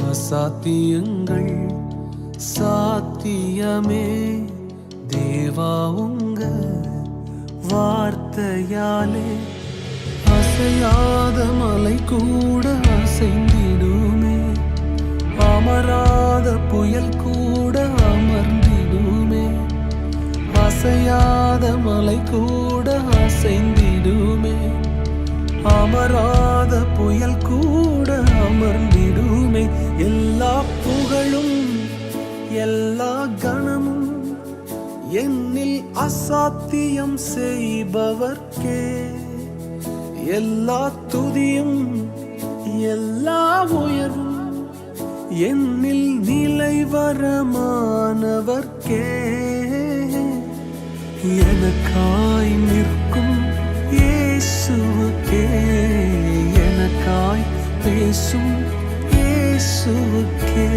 அசாத்தியங்கள் சாத்தியமே தேவா உங்க வார்த்தையாலே அசையாத மலை கூட அசைந்திடுமே, அமராத புயல் கூட அமர்ந்திடுமே. அசையாத மலை கூட அசைந்திடுமே, அமராத புயல் கூட அமர்ந்திடுமே. எல்லா புகழும் எல்லா கணமும் என்னில் அசாத்தியம் செய்பவர்க்கே. எல்லா துதியும் எல்லா உயர்வும் என்னில் நிலைவரமானவர்க்கே. எனக்காய் நிற்கும் இயேசுவுக்கே, எனக்காய் பேசும் இயேசுவுக்கே.